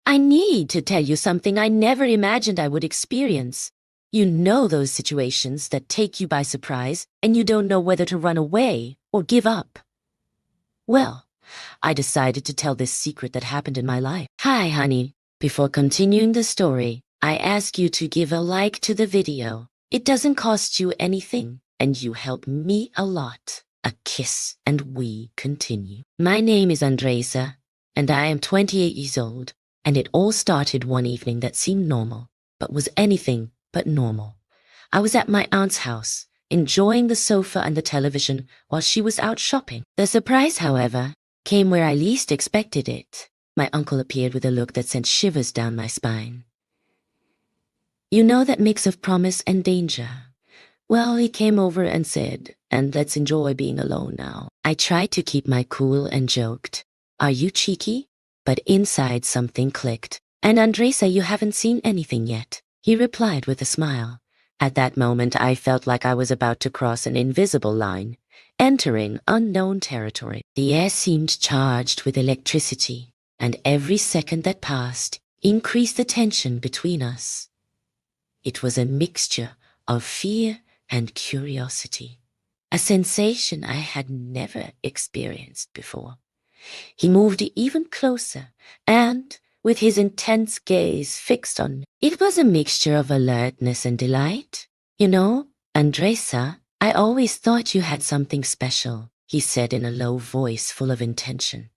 I need to tell you something I never imagined I would experience. You know those situations that take you by surprise and you don't know whether to run away or give up. Well, I decided to tell this secret that happened in my life. Hi, honey. Before continuing the story, I ask you to give a like to the video. It doesn't cost you anything, and you help me a lot. A kiss, and we continue. My name is Andresa, and I am 28 years old, and it all started one evening that seemed normal, but was anything but normal. I was at my aunt's house, enjoying the sofa and the television while she was out shopping. The surprise, however, came where I least expected it. My uncle appeared with a look that sent shivers down my spine. You know that mix of promise and danger? Well, he came over and said, "And let's enjoy being alone now." I tried to keep my cool and joked, "Are you cheeky?" But inside something clicked. "And Andresa, you haven't seen anything yet," he replied with a smile. At that moment, I felt like I was about to cross an invisible line, entering unknown territory. The air seemed charged with electricity, and every second that passed increased the tension between us. It was a mixture of fear and curiosity, a sensation I had never experienced before. He moved even closer, and, with his intense gaze fixed on me, it was a mixture of alertness and delight. "You know, Andresa, I always thought you had something special," he said in a low voice full of intention.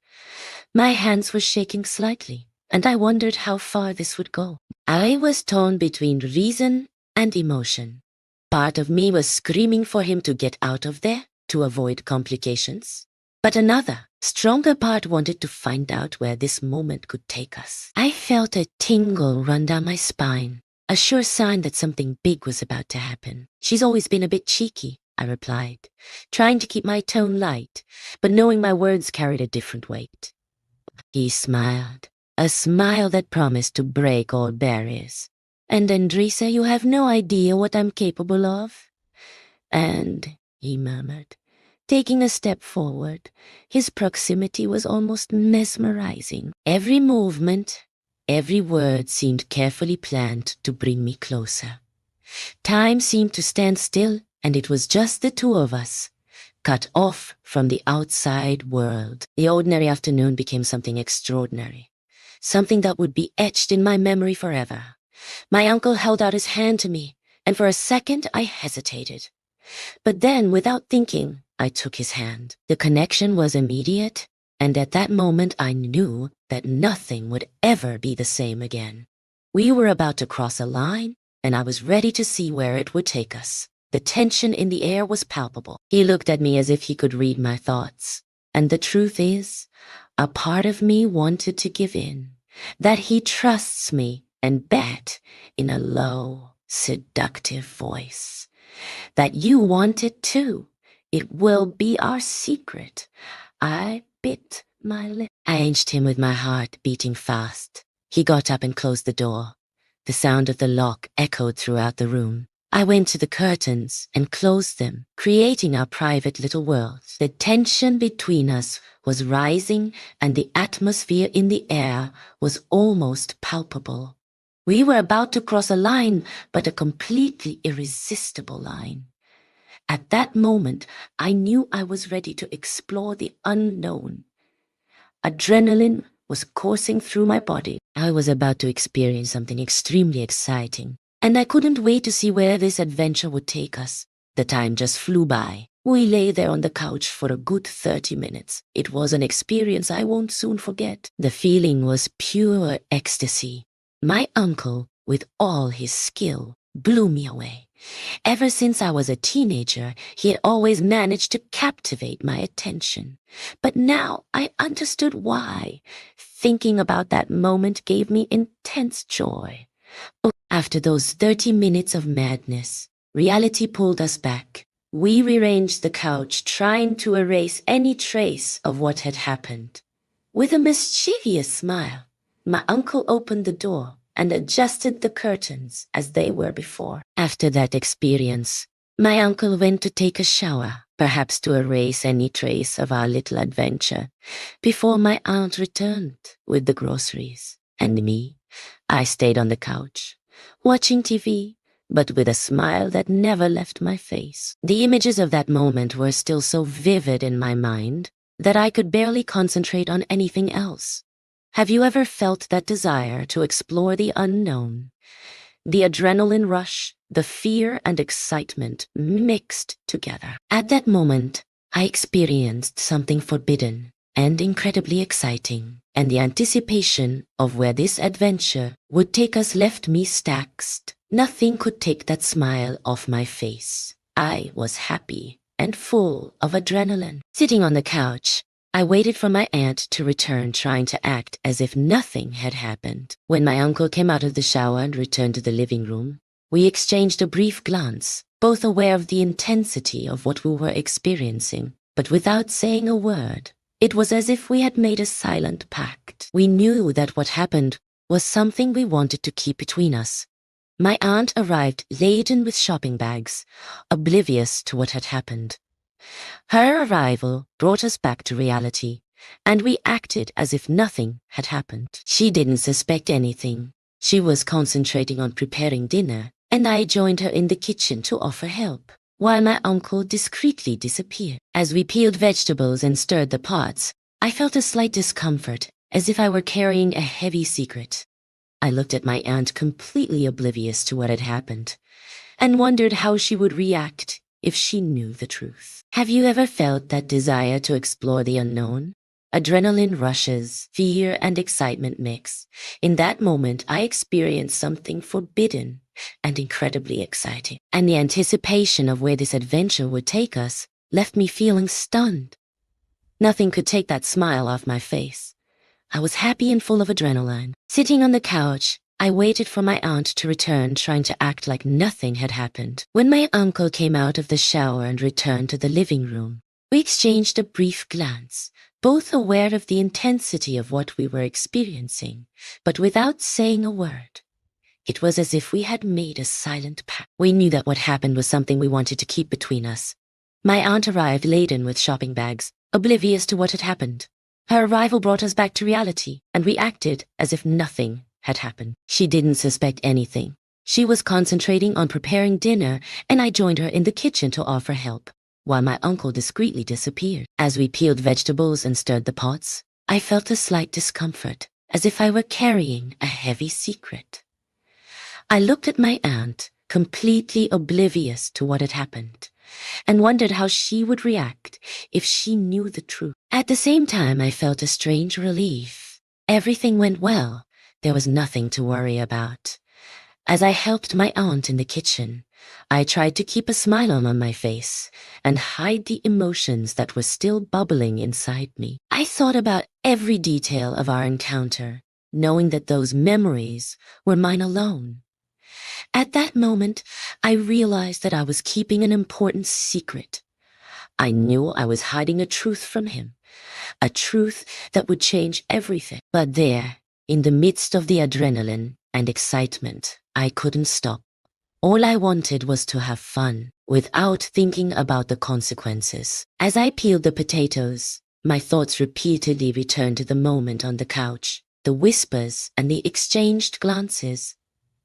My hands were shaking slightly, and I wondered how far this would go. I was torn between reason and emotion. Part of me was screaming for him to get out of there to avoid complications. But another, stronger part wanted to find out where this moment could take us. I felt a tingle run down my spine, a sure sign that something big was about to happen. "She's always been a bit cheeky," I replied, trying to keep my tone light, but knowing my words carried a different weight. He smiled, a smile that promised to break all barriers. "And Andresa, you have no idea what I'm capable of." "And," he murmured, taking a step forward, his proximity was almost mesmerizing. Every movement, every word seemed carefully planned to bring me closer. Time seemed to stand still, and it was just the two of us, cut off from the outside world. The ordinary afternoon became something extraordinary, something that would be etched in my memory forever. My uncle held out his hand to me, and for a second I hesitated. But then, without thinking, I took his hand. The connection was immediate, and at that moment I knew that nothing would ever be the same again. We were about to cross a line, and I was ready to see where it would take us. The tension in the air was palpable. He looked at me as if he could read my thoughts. And the truth is, a part of me wanted to give in, that he trusts me, and bet, in a low, seductive voice, that you want it too. It will be our secret. I bit my lip. I inched him with my heart beating fast. He got up and closed the door. The sound of the lock echoed throughout the room. I went to the curtains and closed them, creating our private little world. The tension between us was rising, and the atmosphere in the air was almost palpable. We were about to cross a line, but a completely irresistible line. At that moment, I knew I was ready to explore the unknown. Adrenaline was coursing through my body. I was about to experience something extremely exciting, and I couldn't wait to see where this adventure would take us. The time just flew by. We lay there on the couch for a good 30 minutes. It was an experience I won't soon forget. The feeling was pure ecstasy. My uncle, with all his skill, blew me away. Ever since I was a teenager, he had always managed to captivate my attention. But now I understood why. Thinking about that moment gave me intense joy. After those 30 minutes of madness, reality pulled us back. We rearranged the couch, trying to erase any trace of what had happened. With a mischievous smile, my uncle opened the door and adjusted the curtains as they were before. After that experience, my uncle went to take a shower, perhaps to erase any trace of our little adventure, before my aunt returned with the groceries. And me, I stayed on the couch, watching TV, but with a smile that never left my face. The images of that moment were still so vivid in my mind that I could barely concentrate on anything else. Have you ever felt that desire to explore the unknown? The adrenaline rush, the fear and excitement mixed together. At that moment, I experienced something forbidden and incredibly exciting, and the anticipation of where this adventure would take us left me staxed. Nothing could take that smile off my face. I was happy and full of adrenaline. Sitting on the couch, I waited for my aunt to return, trying to act as if nothing had happened. When my uncle came out of the shower and returned to the living room, we exchanged a brief glance, both aware of the intensity of what we were experiencing, but without saying a word. It was as if we had made a silent pact. We knew that what happened was something we wanted to keep between us. My aunt arrived laden with shopping bags, oblivious to what had happened. Her arrival brought us back to reality, and we acted as if nothing had happened. She didn't suspect anything. She was concentrating on preparing dinner, and I joined her in the kitchen to offer help, while my uncle discreetly disappeared. As we peeled vegetables and stirred the pots, I felt a slight discomfort, as if I were carrying a heavy secret. I looked at my aunt, completely oblivious to what had happened, and wondered how she would react if she knew the truth. Have you ever felt that desire to explore the unknown? Adrenaline rushes, fear and excitement mix. In that moment, I experienced something forbidden and incredibly exciting. And the anticipation of where this adventure would take us left me feeling stunned. Nothing could take that smile off my face. I was happy and full of adrenaline. Sitting on the couch, I waited for my aunt to return, trying to act like nothing had happened. When my uncle came out of the shower and returned to the living room, we exchanged a brief glance, both aware of the intensity of what we were experiencing, but without saying a word. It was as if we had made a silent pact. We knew that what happened was something we wanted to keep between us. My aunt arrived laden with shopping bags, oblivious to what had happened. Her arrival brought us back to reality, and we acted as if nothing had happened. She didn't suspect anything. She was concentrating on preparing dinner, and I joined her in the kitchen to offer help, while my uncle discreetly disappeared. As we peeled vegetables and stirred the pots, I felt a slight discomfort, as if I were carrying a heavy secret. I looked at my aunt, completely oblivious to what had happened, and wondered how she would react if she knew the truth. At the same time, I felt a strange relief. Everything went well. There was nothing to worry about. As I helped my aunt in the kitchen, I tried to keep a smile on my face and hide the emotions that were still bubbling inside me. I thought about every detail of our encounter, knowing that those memories were mine alone. At that moment, I realized that I was keeping an important secret. I knew I was hiding a truth from him, a truth that would change everything. But there, in the midst of the adrenaline and excitement, I couldn't stop. All I wanted was to have fun, without thinking about the consequences. As I peeled the potatoes, my thoughts repeatedly returned to the moment on the couch, the whispers and the exchanged glances.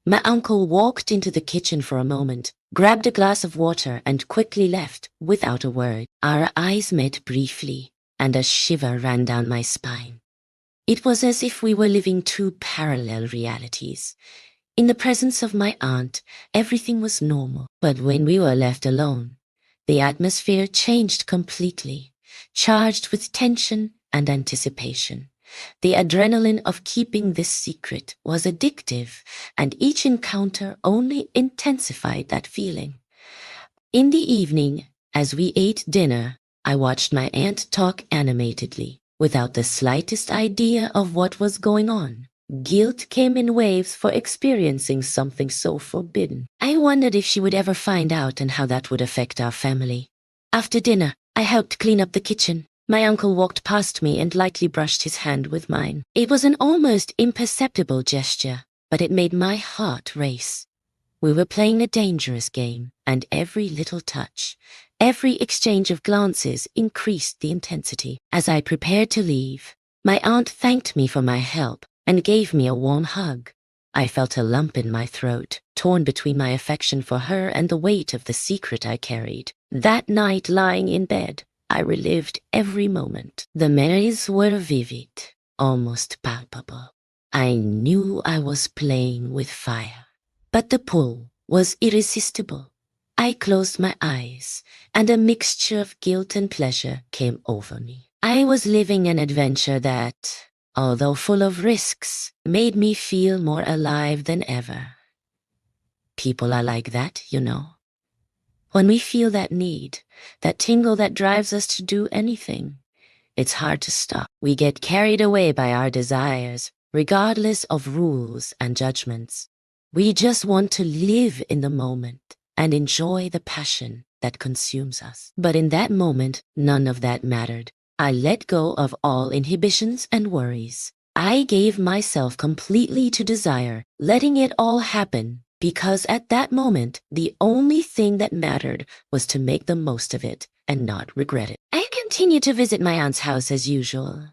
My uncle walked into the kitchen for a moment, grabbed a glass of water, and quickly left without a word. Our eyes met briefly, and a shiver ran down my spine. It was as if we were living two parallel realities. In the presence of my aunt, everything was normal. But when we were left alone, the atmosphere changed completely, charged with tension and anticipation. The adrenaline of keeping this secret was addictive, and each encounter only intensified that feeling. In the evening, as we ate dinner, I watched my aunt talk animatedly, without the slightest idea of what was going on. Guilt came in waves for experiencing something so forbidden. I wondered if she would ever find out and how that would affect our family. After dinner, I helped clean up the kitchen. My uncle walked past me and lightly brushed his hand with mine. It was an almost imperceptible gesture, but it made my heart race. We were playing a dangerous game, and every little touch, every exchange of glances increased the intensity. As I prepared to leave, my aunt thanked me for my help, and gave me a warm hug. I felt a lump in my throat, torn between my affection for her and the weight of the secret I carried. That night, lying in bed, I relived every moment. The memories were vivid, almost palpable. I knew I was playing with fire, but the pull was irresistible. I closed my eyes, and a mixture of guilt and pleasure came over me. I was living an adventure that, although full of risks, made me feel more alive than ever. People are like that, you know. When we feel that need, that tingle that drives us to do anything, it's hard to stop. We get carried away by our desires, regardless of rules and judgments. We just want to live in the moment and enjoy the passion that consumes us. But in that moment, none of that mattered. I let go of all inhibitions and worries. I gave myself completely to desire, letting it all happen, because at that moment, the only thing that mattered was to make the most of it and not regret it. I continue to visit my aunt's house as usual.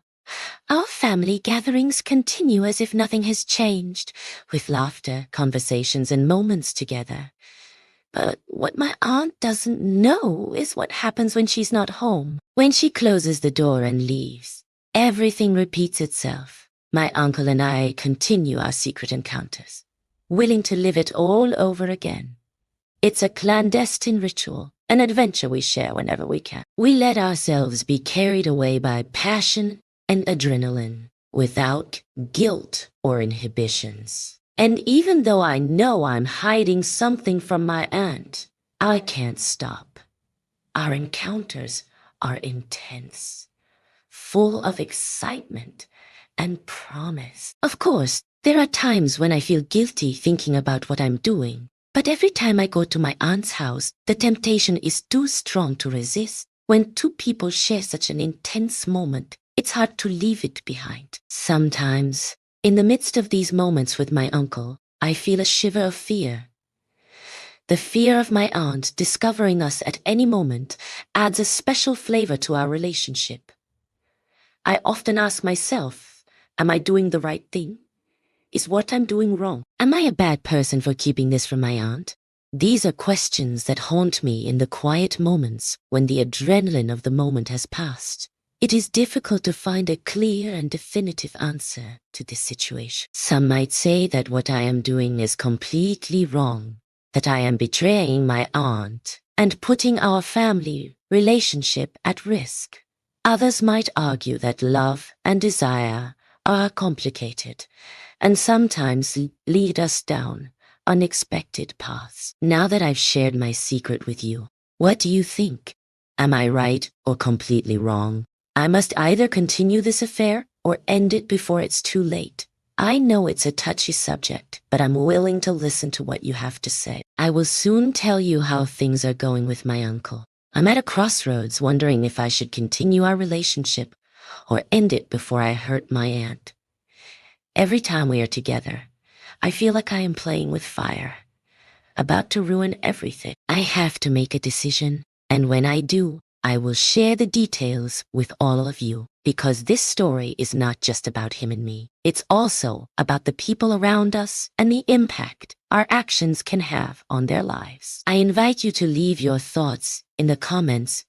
Our family gatherings continue as if nothing has changed, with laughter, conversations, and moments together. But what my aunt doesn't know is what happens when she's not home. When she closes the door and leaves, everything repeats itself. My uncle and I continue our secret encounters, willing to live it all over again. It's a clandestine ritual, an adventure we share whenever we can. We let ourselves be carried away by passion and adrenaline, without guilt or inhibitions. And even though I know I'm hiding something from my aunt, I can't stop. Our encounters are intense, full of excitement and promise. Of course, there are times when I feel guilty thinking about what I'm doing, but every time I go to my aunt's house, the temptation is too strong to resist. When two people share such an intense moment, it's hard to leave it behind. Sometimes, in the midst of these moments with my uncle, I feel a shiver of fear. The fear of my aunt discovering us at any moment adds a special flavor to our relationship. I often ask myself, am I doing the right thing? Is what I'm doing wrong? Am I a bad person for keeping this from my aunt? These are questions that haunt me in the quiet moments when the adrenaline of the moment has passed. It is difficult to find a clear and definitive answer to this situation. Some might say that what I am doing is completely wrong, that I am betraying my aunt and putting our family relationship at risk. Others might argue that love and desire are complicated and sometimes lead us down unexpected paths. Now that I've shared my secret with you, what do you think? Am I right or completely wrong? I must either continue this affair or end it before it's too late. I know it's a touchy subject, but I'm willing to listen to what you have to say. I will soon tell you how things are going with my uncle. I'm at a crossroads wondering if I should continue our relationship or end it before I hurt my aunt. Every time we are together, I feel like I am playing with fire, about to ruin everything. I have to make a decision, and when I do, I will share the details with all of you, because this story is not just about him and me. It's also about the people around us and the impact our actions can have on their lives. I invite you to leave your thoughts in the comments